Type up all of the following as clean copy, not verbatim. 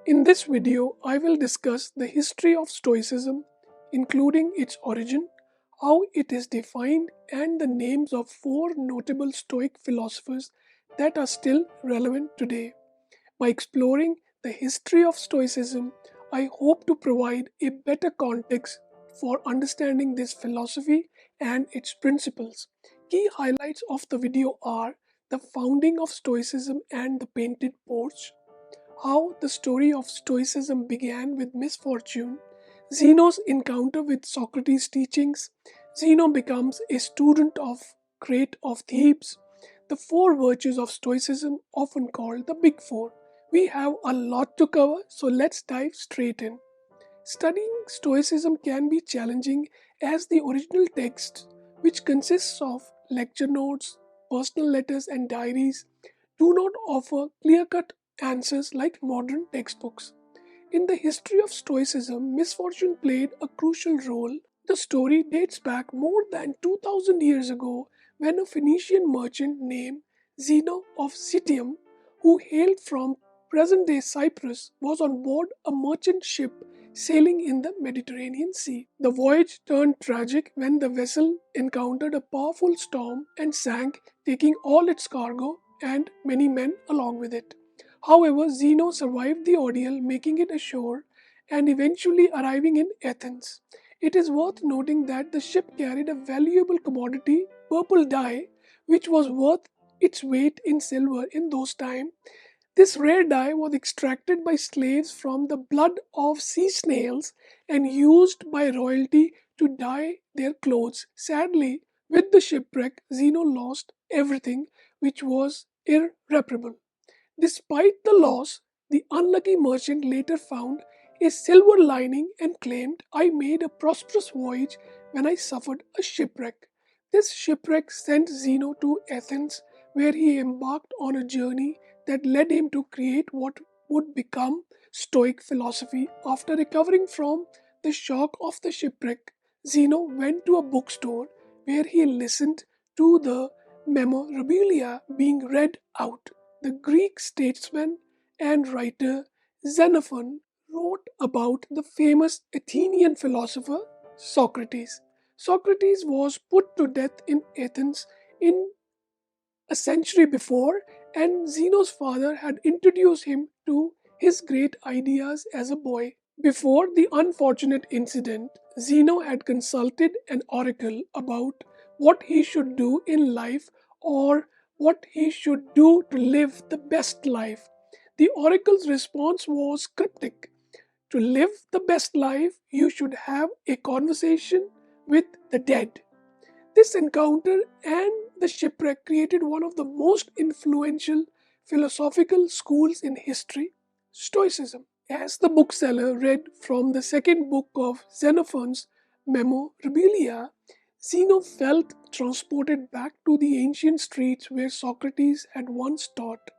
In this video, I will discuss the history of Stoicism, including its origin, how it is defined, and the names of four notable Stoic philosophers that are still relevant today. By exploring the history of Stoicism, I hope to provide a better context for understanding this philosophy and its principles. Key highlights of the video are the founding of Stoicism and the Painted Porch, how the story of Stoicism began with misfortune, Zeno's encounter with Socrates' teachings, Zeno becomes a student of Crates of Thebes, the four virtues of Stoicism, often called the Big Four. We have a lot to cover, so let's dive straight in. Studying Stoicism can be challenging as the original text, which consists of lecture notes, personal letters, and diaries, do not offer clear cut answers like modern textbooks. In the history of Stoicism, misfortune played a crucial role. The story dates back more than 2000 years ago when a Phoenician merchant named Zeno of Citium, who hailed from present day Cyprus, was on board a merchant ship sailing in the Mediterranean Sea. The voyage turned tragic when the vessel encountered a powerful storm and sank, taking all its cargo and many men along with it. However, Zeno survived the ordeal, making it ashore and eventually arriving in Athens. It is worth noting that the ship carried a valuable commodity, purple dye, which was worth its weight in silver in those times. This rare dye was extracted by slaves from the blood of sea snails and used by royalty to dye their clothes. Sadly, with the shipwreck, Zeno lost everything, which was irreparable. Despite the loss, the unlucky merchant later found a silver lining and claimed, "I made a prosperous voyage when I suffered a shipwreck." This shipwreck sent Zeno to Athens, where he embarked on a journey that led him to create what would become Stoic philosophy. After recovering from the shock of the shipwreck, Zeno went to a bookstore where he listened to the memorabilia being read out. The Greek statesman and writer Xenophon wrote about the famous Athenian philosopher Socrates. Socrates was put to death in Athens in a century before, and Zeno's father had introduced him to his great ideas as a boy. Before the unfortunate incident, Zeno had consulted an oracle about what he should do in life or what he should do to live the best life. The oracle's response was cryptic. To live the best life, you should have a conversation with the dead. This encounter and the shipwreck created one of the most influential philosophical schools in history, Stoicism. As the bookseller read from the second book of Xenophon's Memorabilia, Zeno felt transported back to the ancient streets where Socrates had once taught.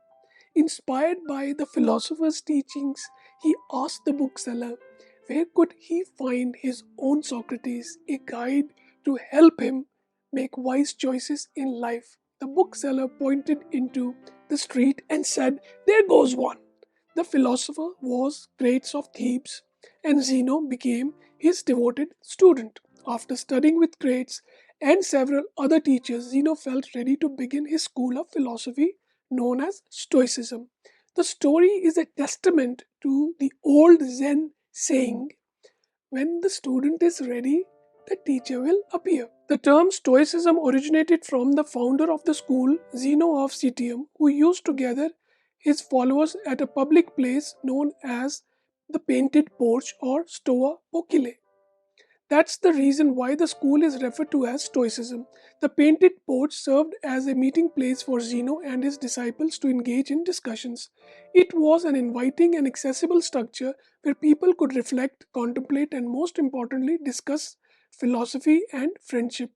Inspired by the philosopher's teachings, he asked the bookseller where could he find his own Socrates, a guide to help him make wise choices in life. The bookseller pointed into the street and said, "There goes one." The philosopher was Crates of Thebes, and Zeno became his devoted student. After studying with Crates and several other teachers, Zeno felt ready to begin his school of philosophy known as Stoicism. The story is a testament to the old Zen saying, "When the student is ready, the teacher will appear." The term Stoicism originated from the founder of the school, Zeno of Citium, who used to gather his followers at a public place known as the Painted Porch or Stoa Pocile. That's the reason why the school is referred to as Stoicism. The Painted Porch served as a meeting place for Zeno and his disciples to engage in discussions. It was an inviting and accessible structure where people could reflect, contemplate, and most importantly, discuss philosophy and friendship.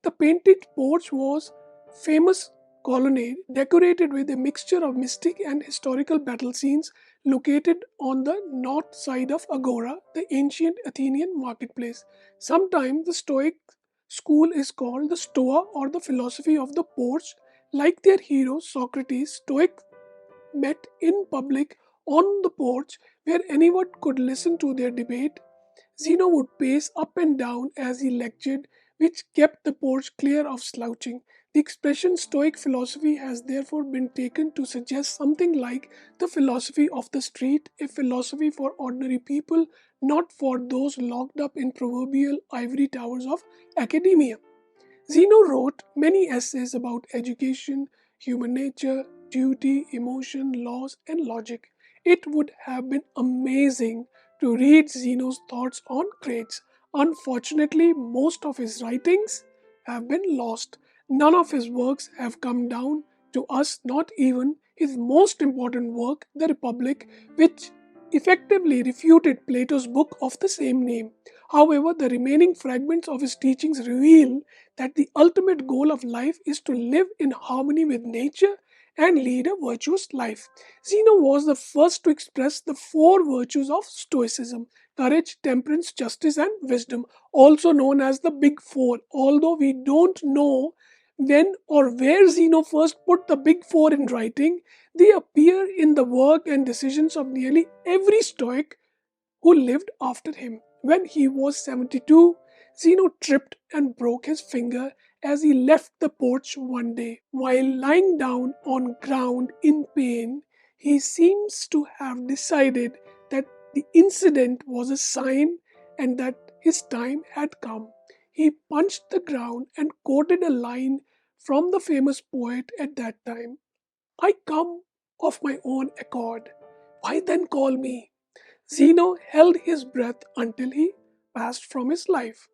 The Painted Porch was famous colonnade decorated with a mixture of mystic and historical battle scenes located on the north side of Agora, the ancient Athenian marketplace. Sometimes the Stoic school is called the Stoa or the philosophy of the porch. Like their hero Socrates, Stoics met in public on the porch where anyone could listen to their debate. Zeno would pace up and down as he lectured, which kept the porch clear of slouching. The expression Stoic philosophy has therefore been taken to suggest something like the philosophy of the street, a philosophy for ordinary people, not for those locked up in proverbial ivory towers of academia. Zeno wrote many essays about education, human nature, duty, emotion, laws, and logic. It would have been amazing to read Zeno's thoughts on crates. Unfortunately, most of his writings have been lost. None of his works have come down to us, not even his most important work, The Republic, which effectively refuted Plato's book of the same name. However, the remaining fragments of his teachings reveal that the ultimate goal of life is to live in harmony with nature and lead a virtuous life. Zeno was the first to express the four virtues of Stoicism: courage, temperance, justice, and wisdom, also known as the Big Four. Although we don't know when or where Zeno first put the Big Four in writing, they appear in the work and decisions of nearly every Stoic who lived after him. When he was 72, Zeno tripped and broke his finger as he left the porch one day. While lying down on ground in pain, he seems to have decided that the incident was a sign and that his time had come. He punched the ground and quoted a line from the famous poet at that time: "I come of my own accord. Why then call me?" Zeno held his breath until he passed from his life.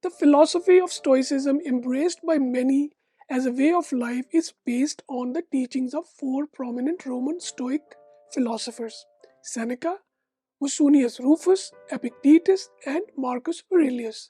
The philosophy of Stoicism, embraced by many as a way of life, is based on the teachings of four prominent Roman Stoic philosophers: Seneca, Musonius Rufus, Epictetus, and Marcus Aurelius.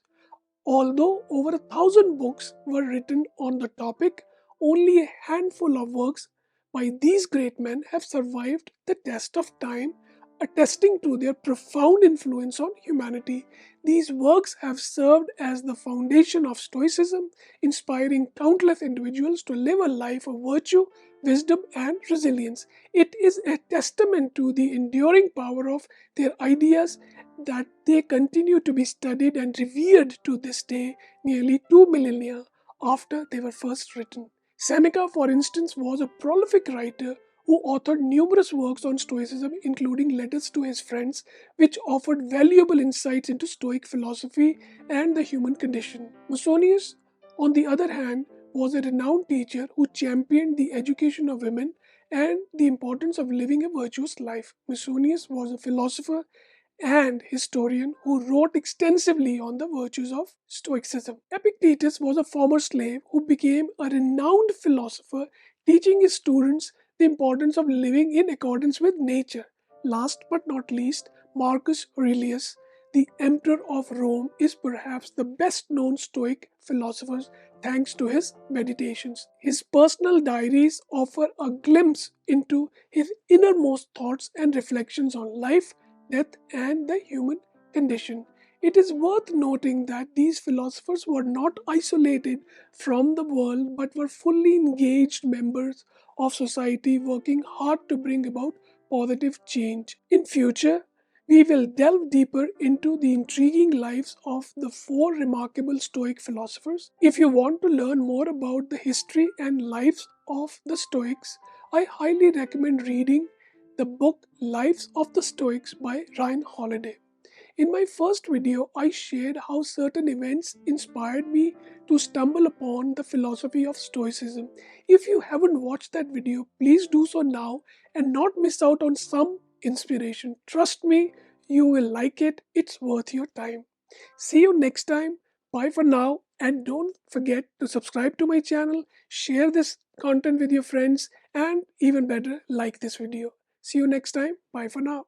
Although over 1,000 books were written on the topic, only a handful of works by these great men have survived the test of time, attesting to their profound influence on humanity. These works have served as the foundation of Stoicism, inspiring countless individuals to live a life of virtue, wisdom, and resilience. It is a testament to the enduring power of their ideas that they continue to be studied and revered to this day, nearly 2 millennia after they were first written. Seneca, for instance, was a prolific writer who authored numerous works on Stoicism, including letters to his friends, which offered valuable insights into Stoic philosophy and the human condition. Musonius, on the other hand, was a renowned teacher who championed the education of women and the importance of living a virtuous life. Musonius was a philosopher and historian who wrote extensively on the virtues of Stoicism. Epictetus was a former slave who became a renowned philosopher, teaching his students the importance of living in accordance with nature. Last but not least, Marcus Aurelius, the Emperor of Rome, is perhaps the best known Stoic philosopher thanks to his meditations. His personal diaries offer a glimpse into his innermost thoughts and reflections on life, death, and the human condition. It is worth noting that these philosophers were not isolated from the world but were fully engaged members of society working hard to bring about positive change. In future, we will delve deeper into the intriguing lives of the four remarkable Stoic philosophers. If you want to learn more about the history and lives of the Stoics, I highly recommend reading the book Lives of the Stoics by Ryan Holiday. In my first video, I shared how certain events inspired me to stumble upon the philosophy of Stoicism. If you haven't watched that video, please do so now and not miss out on some inspiration. Trust me, you will like it. It's worth your time. See you next time. Bye for now. And don't forget to subscribe to my channel, share this content with your friends, and even better, like this video. See you next time. Bye for now.